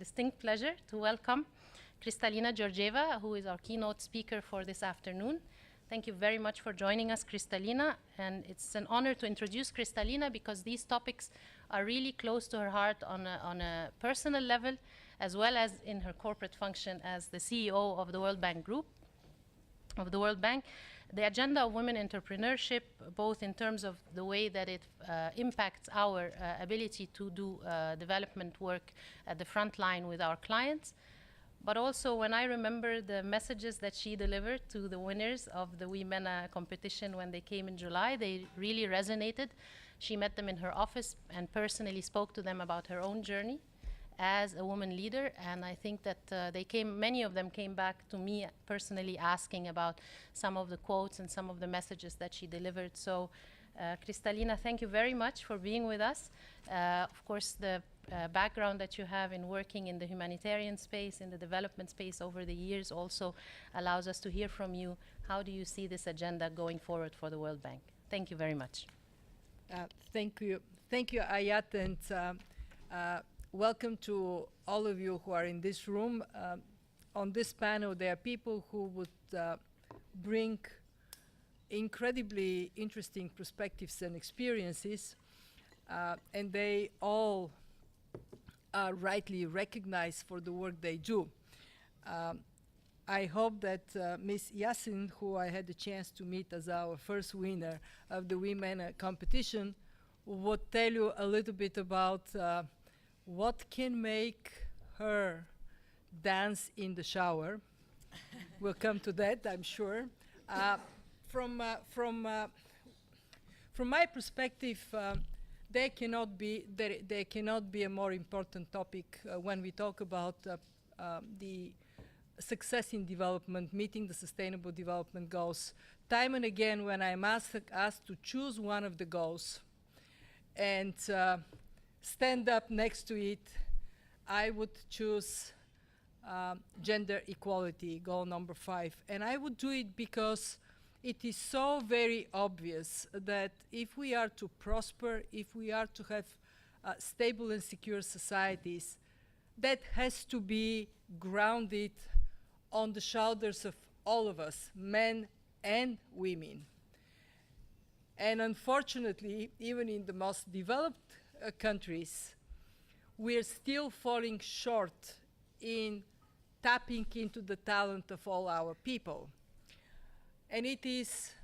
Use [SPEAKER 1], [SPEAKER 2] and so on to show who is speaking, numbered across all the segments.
[SPEAKER 1] distinct pleasure to welcome Kristalina Georgieva, who is our keynote speaker for this afternoon. Thank you very much for joining us, Kristalina. And it's an honor to introduce Kristalina because these topics are really close to her heart on a personal level, as well as in her corporate function as the CEO of the World Bank Group. The agenda of women entrepreneurship, both in terms of the way that it impacts our ability to do development work at the front line with our clients, but also when I remember the messages that she delivered to the winners of the WeMena competition when they came in July, they really resonated. She met them in her office and personally spoke to them about her own journey as a woman leader, and I think that many of them came back to me personally asking about some of the quotes and some of the messages that she delivered. So, Kristalina, thank you very much for being with us. Of course, the background that you have in working in the humanitarian space, in the development space over the years also allows us to hear from you. How do you see this agenda going forward for the World Bank? Thank you very much.
[SPEAKER 2] Thank you, Ayat, and welcome to all of you who are in this room. On this panel, there are people who would bring incredibly interesting perspectives and experiences, and they all are rightly recognized for the work they do. I hope that Ms. Yassin, who I had the chance to meet as our first winner of the WeMena competition, would tell you a little bit about what can make her dance in the shower. We'll come to that, I'm sure. From my perspective, there cannot be a more important topic when we talk about the success in development, meeting the Sustainable Development Goals. Time and again, when I'm asked to choose one of the goals and stand up next to it, I would choose gender equality, goal number 5. And I would do it because it is so very obvious that if we are to prosper, if we are to have stable and secure societies, that has to be grounded on the shoulders of all of us, men and women. And unfortunately, even in the most developed countries, we're still falling short in tapping into the talent of all our people. And it is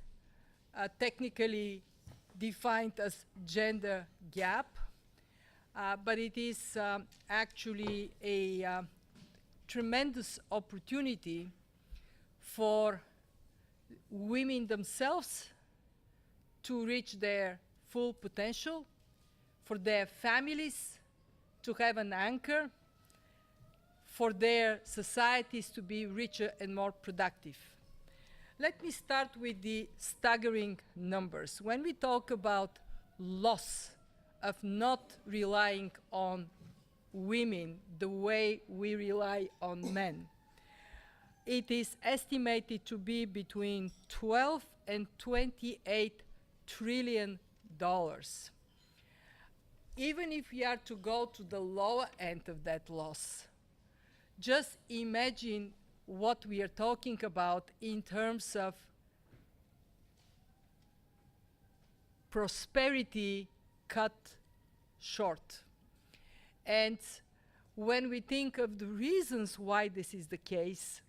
[SPEAKER 2] technically defined as gender gap, but it is actually a tremendous opportunity for women themselves to reach their full potential, for their families to have an anchor, for their societies to be richer and more productive. Let me start with the staggering numbers. When we talk about loss of not relying on women the way we rely on men, it is estimated to be between 12 and 28 trillion dollars. Even if we are to go to the lower end of that loss, just imagine what we are talking about in terms of prosperity cut short. And when we think of the reasons why this is the case,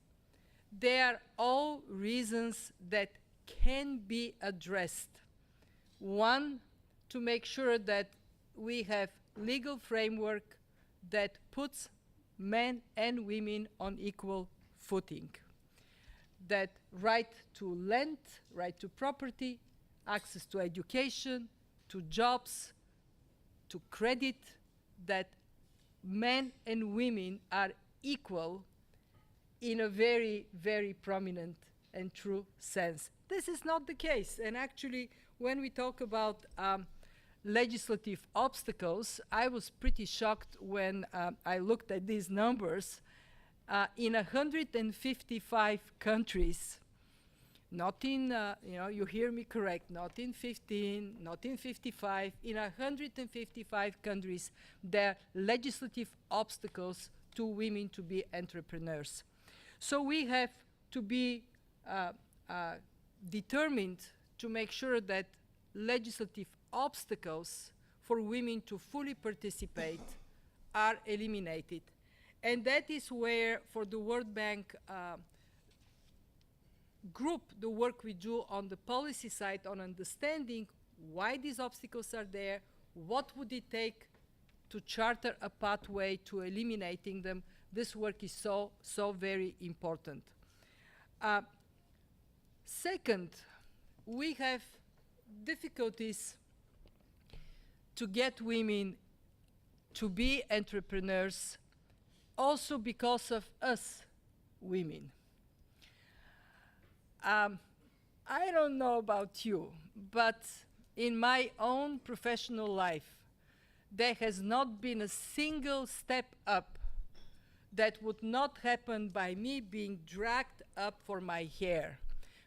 [SPEAKER 2] they are all reasons that can be addressed. One, to make sure that we have legal framework that puts men and women on equal footing. That right to land, right to property, access to education, to jobs, to credit, that men and women are equal in a very, very prominent and true sense. This is not the case. And actually, when we talk about legislative obstacles, I was pretty shocked when I looked at these numbers. In 155 countries, not in, you hear me correct, not in 15, not in 55, in 155 countries, there are legislative obstacles to women to be entrepreneurs. So we have to be determined to make sure that legislative obstacles for women to fully participate are eliminated. And that is where, for the World Bank group, the work we do on the policy side on understanding why these obstacles are there, what would it take to charter a pathway to eliminating them, this work is so very important. Second, we have difficulties to get women to be entrepreneurs also because of us women. I don't know about you, but in my own professional life, there has not been a single step up that would not happen by me being dragged up for my hair.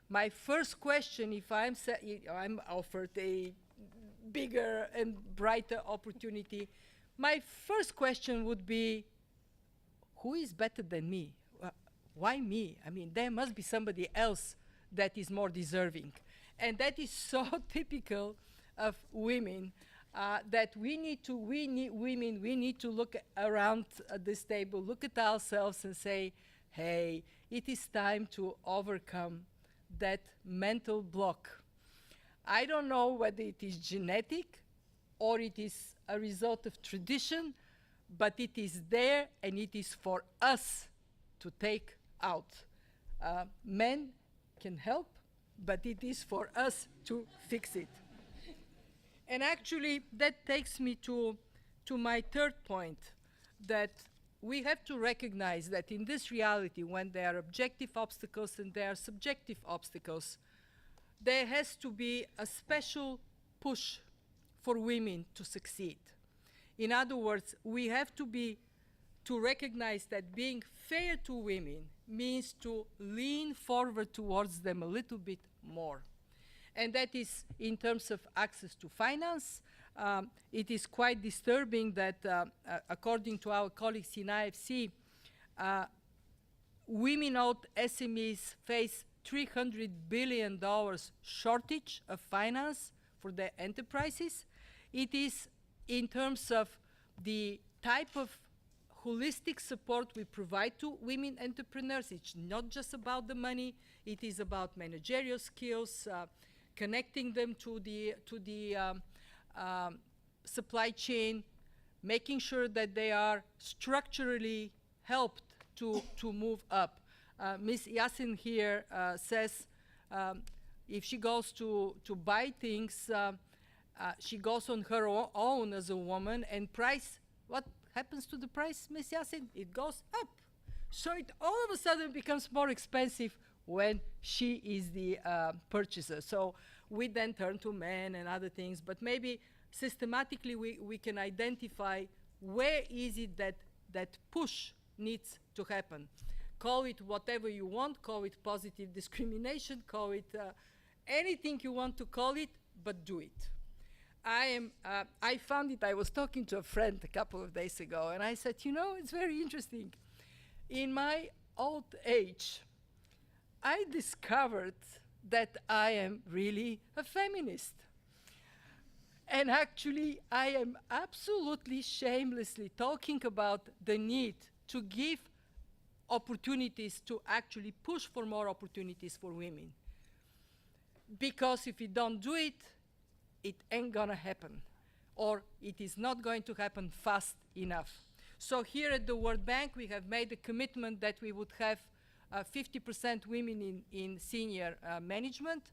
[SPEAKER 2] My first question, if I'm offered a bigger and brighter opportunity, my first question would be, who is better than me? Why me? I mean, there must be somebody else that is more deserving. And that is so typical of women, that we need to look around this table, look at ourselves and say, hey, it is time to overcome that mental block. I don't know whether it is genetic or it is a result of tradition, but it is there and it is for us to take out. Men can help, but it is for us to fix it. And actually, that takes me to my third point, that we have to recognize that in this reality, when there are objective obstacles and there are subjective obstacles, there has to be a special push for women to succeed. In other words, we have to recognize that being fair to women means to lean forward towards them a little bit more. And that is in terms of access to finance. It is quite disturbing that, according to our colleagues in IFC, women-owned SMEs face $300 billion shortage of finance for their enterprises. It is in terms of the type of holistic support we provide to women entrepreneurs. It's not just about the money, it is about managerial skills, connecting them to the supply chain, making sure that they are structurally helped to move up. Ms. Yassin here says if she goes to buy things, she goes on her own as a woman, and price, what happens to the price, Ms. Yassin? It goes up. So it all of a sudden becomes more expensive when she is the purchaser. So we then turn to men and other things, but maybe systematically we can identify where is it that push needs to happen. Call it whatever you want, call it positive discrimination, call it anything you want to call it, but do it. I found it, I was talking to a friend a couple of days ago, and I said, you know, it's very interesting. In my old age, I discovered that I am really a feminist. And actually, I am absolutely shamelessly talking about the need to give opportunities, to actually push for more opportunities for women. Because if we don't do it, it ain't gonna happen, or it is not going to happen fast enough. So here at the World Bank, we have made a commitment that we would have 50% women in senior management.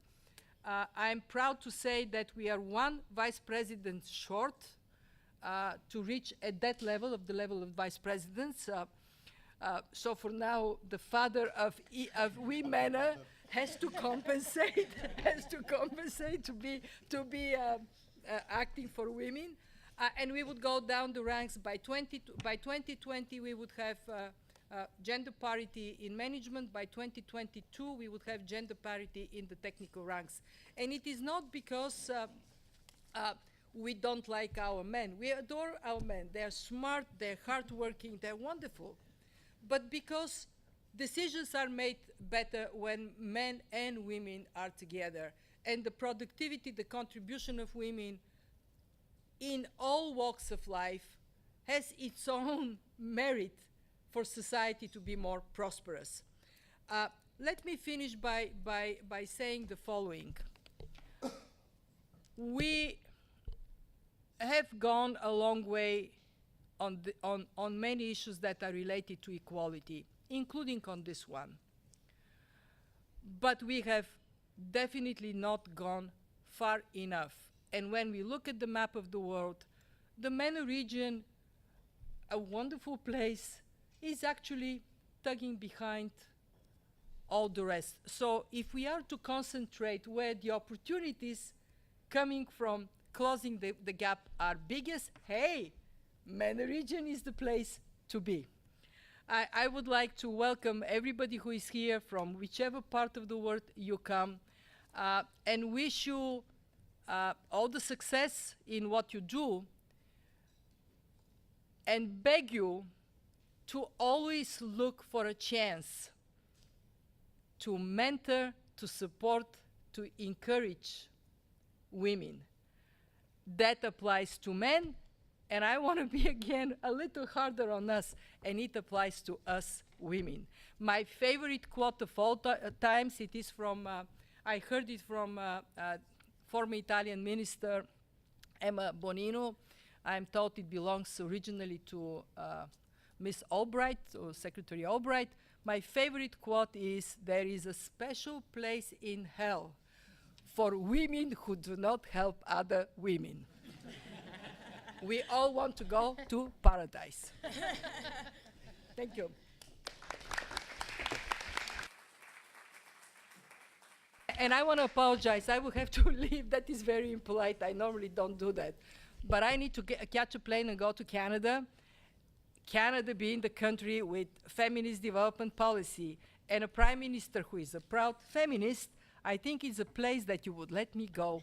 [SPEAKER 2] I'm proud to say that we are one vice president short to reach at that level, of the level of vice presidents. So for now, the father of women has to compensate, to be acting for women. And we would go down the ranks. By 2020, we would have gender parity in management. By 2022, we would have gender parity in the technical ranks. And it is not because we don't like our men. We adore our men. They're smart, they're hardworking, they're wonderful. But because decisions are made better when men and women are together, and the productivity, the contribution of women in all walks of life has its own merit for society to be more prosperous. Let me finish by saying the following. We have gone a long way on many issues that are related to equality, including on this one. But we have definitely not gone far enough. And when we look at the map of the world, the MENA region, a wonderful place, is actually tugging behind all the rest. So if we are to concentrate where the opportunities coming from closing the gap are biggest, hey, MENA region is the place to be. I would like to welcome everybody who is here from whichever part of the world you come, and wish you all the success in what you do, and beg you to always look for a chance to mentor, to support, to encourage women. That applies to men, and I want to be again a little harder on us, and it applies to us women. My favorite quote of all times, it is from, I heard it from former Italian minister Emma Bonino. I'm told it belongs originally to Miss Albright, or Secretary Albright. My favorite quote is, "There is a special place in hell for women who do not help other women." We all want to go to paradise. Thank you. And I want to apologize. I will have to leave. That is very impolite. I normally don't do that. But I need to catch a plane and go to Canada. Canada being the country with feminist development policy and a prime minister who is a proud feminist, I think it's a place that you would let me go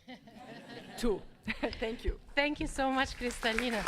[SPEAKER 2] to. Thank you.
[SPEAKER 1] Thank you so much, Kristalina.